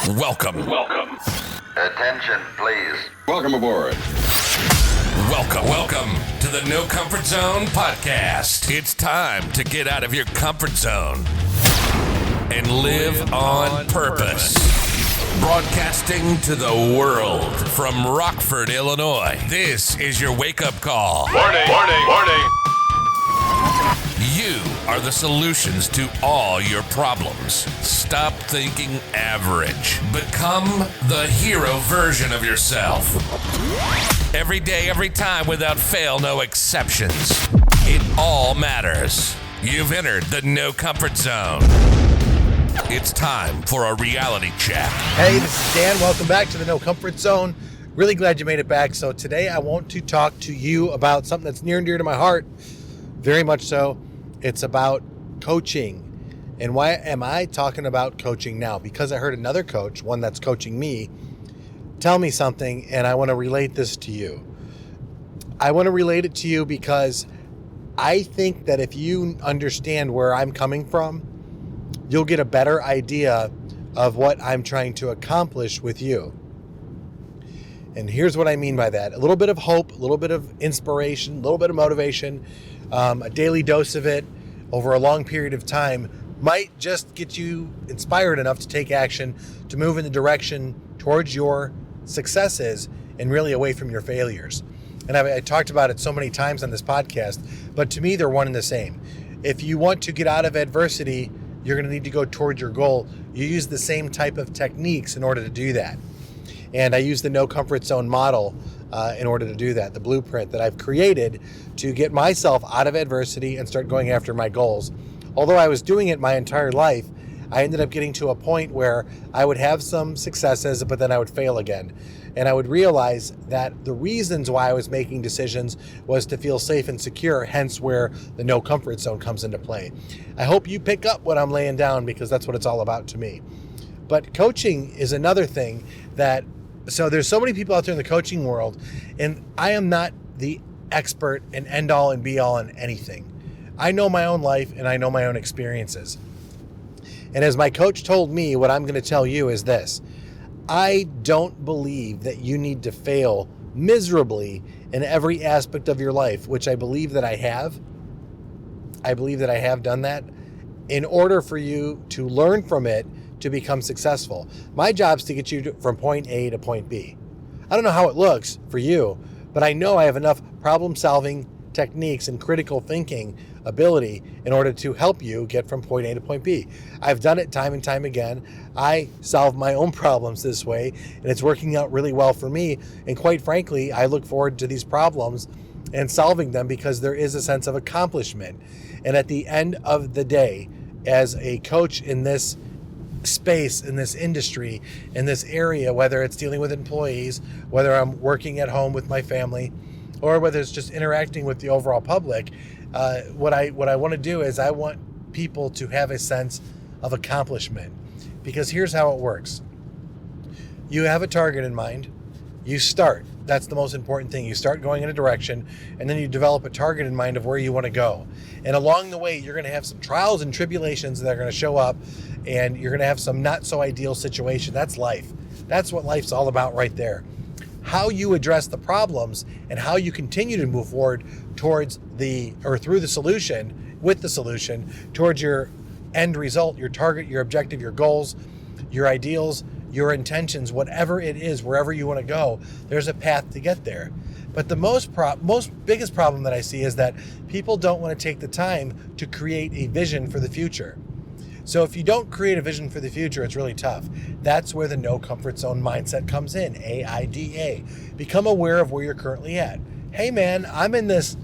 Welcome. Attention, please. Welcome aboard. Welcome to the No Comfort Zone podcast. It's time to get out of your comfort zone and live on purpose. Broadcasting to the world from Rockford, Illinois. This is your wake-up call. Warning. You are the solutions to all your problems. Stop thinking average. Become the hero version of yourself. Every day, every time, without fail, no exceptions. It all matters. You've entered the No Comfort Zone. It's time for a reality check. Hey, this is Dan. Welcome back to the No Comfort Zone. Really glad you made it back. So today I want to talk to you about something that's near and dear to my heart. Very much so. It's about coaching. And why am I talking about coaching now? Because I heard another coach, one that's coaching me, tell me something, and I want to relate this to you. I want to relate it to you because I think that if you understand where I'm coming from, you'll get a better idea of what I'm trying to accomplish with you. And here's what I mean by that. A little bit of hope, a little bit of inspiration, a little bit of motivation, a daily dose of it over a long period of time might just get you inspired enough to take action, to move in the direction towards your successes and really away from your failures. And I talked about it so many times on this podcast, but to me, they're one and the same. If you want to get out of adversity, you're going to need to go towards your goal. You use the same type of techniques in order to do that. And I use the No Comfort Zone model in order to do that, the blueprint that I've created to get myself out of adversity and start going after my goals. Although I was doing it my entire life, I ended up getting to a point where I would have some successes, but then I would fail again. And I would realize that the reasons why I was making decisions was to feel safe and secure, hence where the No Comfort Zone comes into play. I hope you pick up what I'm laying down because that's what it's all about to me. But coaching is another thing so there's so many people out there in the coaching world, and I am not the expert and end all and be all in anything. I know my own life and I know my own experiences. And as my coach told me, what I'm going to tell you is this. I don't believe that you need to fail miserably in every aspect of your life, which I believe that I have. I believe that I have done that in order for you to learn from it to become successful. My job is to get you from point A to point B. I don't know how it looks for you, but I know I have enough problem-solving techniques and critical thinking ability in order to help you get from point A to point B. I've done it time and time again. I solve my own problems this way, and it's working out really well for me. And quite frankly, I look forward to these problems and solving them because there is a sense of accomplishment. And at the end of the day, as a coach in this space, in this industry, in this area, whether it's dealing with employees, whether I'm working at home with my family, or whether it's just interacting with the overall public, what I want to do is I want people to have a sense of accomplishment. Because here's how it works. You have a target in mind. You start. That's the most important thing. You start going in a direction, and then you develop a target in mind of where you want to go. And along the way, you're going to have some trials and tribulations that are going to show up, and you're going to have some not so ideal situation. That's life. That's what life's all about right there. How you address the problems and how you continue to move forward through the solution, with the solution, towards your end result, your target, your objective, your goals, your ideals, your intentions, whatever it is, wherever you want to go, there's a path to get there. But the most biggest problem that I see is that people don't want to take the time to create a vision for the future. So if you don't create a vision for the future, it's really tough. That's where the No Comfort Zone mindset comes in, AIDA. Become aware of where you're currently at. Hey man, I'm in this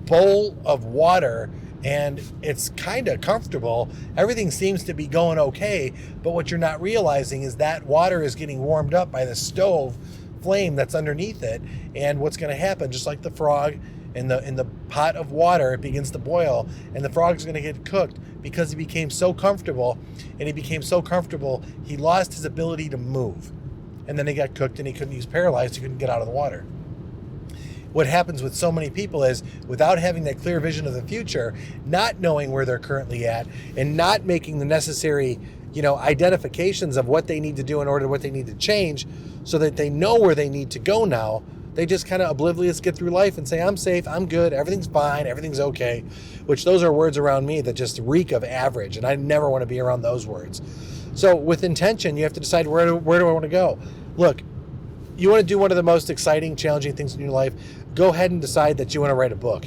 bowl of water and it's kind of comfortable. Everything seems to be going okay, but what you're not realizing is that water is getting warmed up by the stove flame that's underneath it, and what's going to happen, just like the frog in the pot of water, it begins to boil, and the frog's going to get cooked because he became so comfortable, he lost his ability to move, and then he got cooked and he was paralyzed, he couldn't get out of the water. What happens with so many people is, without having that clear vision of the future, not knowing where they're currently at, and not making the necessary identifications of what they need to do in order to what they need to change so that they know where they need to go now. They just kind of oblivious get through life and say, I'm safe, I'm good, everything's fine, everything's okay, which those are words around me that just reek of average, and I never want to be around those words. So with intention, you have to decide where do I want to go? Look, you want to do one of the most exciting, challenging things in your life, go ahead and decide that you want to write a book.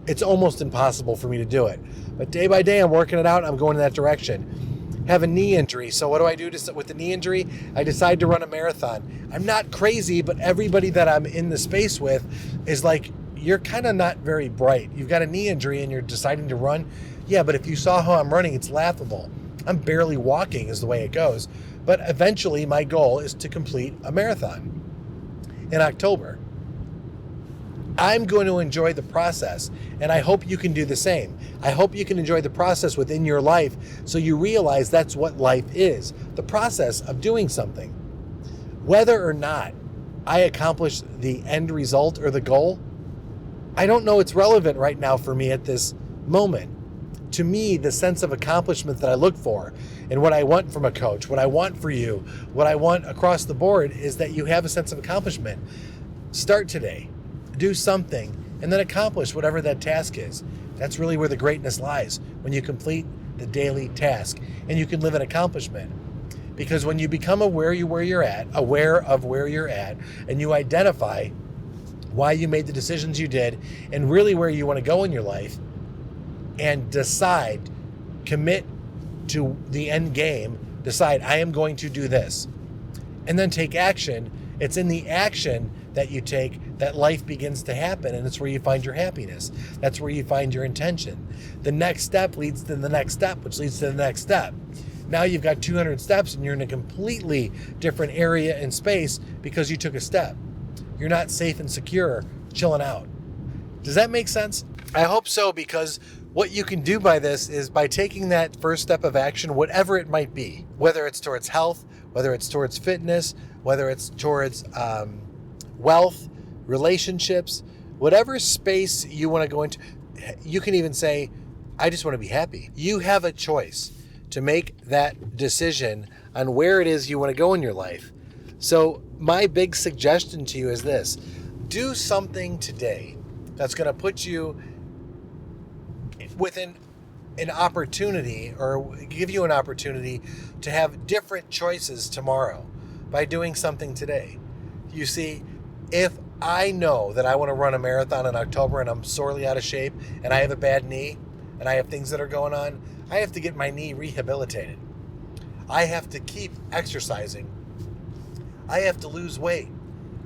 It's almost impossible for me to do it. But day by day, I'm working it out, I'm going in that direction. Have a knee injury. So what do I do with the knee injury? I decide to run a marathon. I'm not crazy, but everybody that I'm in the space with is like, you're kind of not very bright. You've got a knee injury and you're deciding to run. Yeah, but if you saw how I'm running, it's laughable. I'm barely walking is the way it goes. But eventually my goal is to complete a marathon in October. I'm going to enjoy the process, and I hope you can do the same. I hope you can enjoy the process within your life so you realize that's what life is, the process of doing something. Whether or not I accomplish the end result or the goal, I don't know it's relevant right now for me at this moment. To me, the sense of accomplishment that I look for and what I want from a coach, what I want for you, what I want across the board is that you have a sense of accomplishment. Start today. Do something and then accomplish whatever that task is. That's really where the greatness lies, when you complete the daily task and you can live in accomplishment. Because when you become aware of where you're at, and you identify why you made the decisions you did and really where you want to go in your life, and decide, commit to the end game, decide I am going to do this, and then take action. It's in the action that you take that life begins to happen, and it's where you find your happiness. That's where you find your intention. The next step leads to the next step, which leads to the next step. Now you've got 200 steps and you're in a completely different area and space because you took a step. You're not safe and secure chilling out. Does that make sense? I hope so, because what you can do by this is by taking that first step of action, whatever it might be, whether it's towards health, whether it's towards fitness, whether it's towards wealth, relationships, whatever space you want to go into. You can even say, I just want to be happy. You have a choice to make that decision on where it is you want to go in your life. So my big suggestion to you is this: do something today that's going to put you within an opportunity, or give you an opportunity to have different choices tomorrow by doing something today. You see, if I know that I want to run a marathon in October and I'm sorely out of shape and I have a bad knee and I have things that are going on, I have to get my knee rehabilitated. I have to keep exercising. I have to lose weight.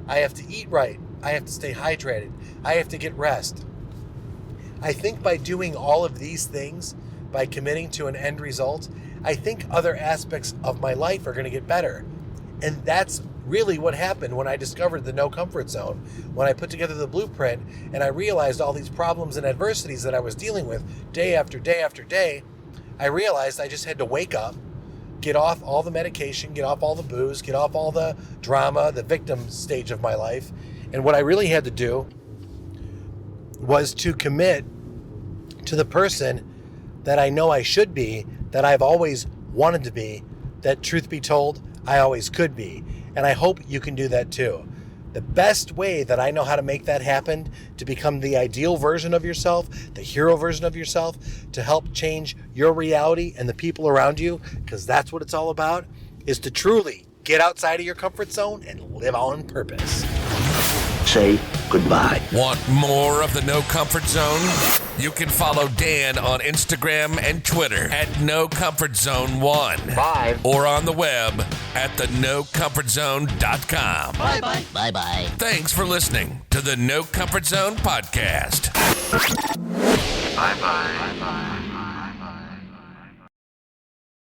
I have to eat right. I have to stay hydrated. I have to get rest. I think by doing all of these things, by committing to an end result, I think other aspects of my life are going to get better. And that's really what happened when I discovered the No Comfort Zone, when I put together the blueprint and I realized all these problems and adversities that I was dealing with day after day after day. I realized I just had to wake up, get off all the medication, get off all the booze, get off all the drama, the victim stage of my life. And what I really had to do was to commit to the person that I know I should be, that I've always wanted to be, that truth be told, I always could be. And I hope you can do that too. The best way that I know how to make that happen, to become the ideal version of yourself, the hero version of yourself, to help change your reality and the people around you, because that's what it's all about, is to truly get outside of your comfort zone and live on purpose. Say goodbye. Want more of the No Comfort Zone? You can follow Dan on Instagram and Twitter at NoComfortZone1. Bye. Or on the web at thenocomfortzone.com. Bye-bye. Bye-bye. Thanks for listening to the No Comfort Zone podcast. Bye-bye. Bye-bye.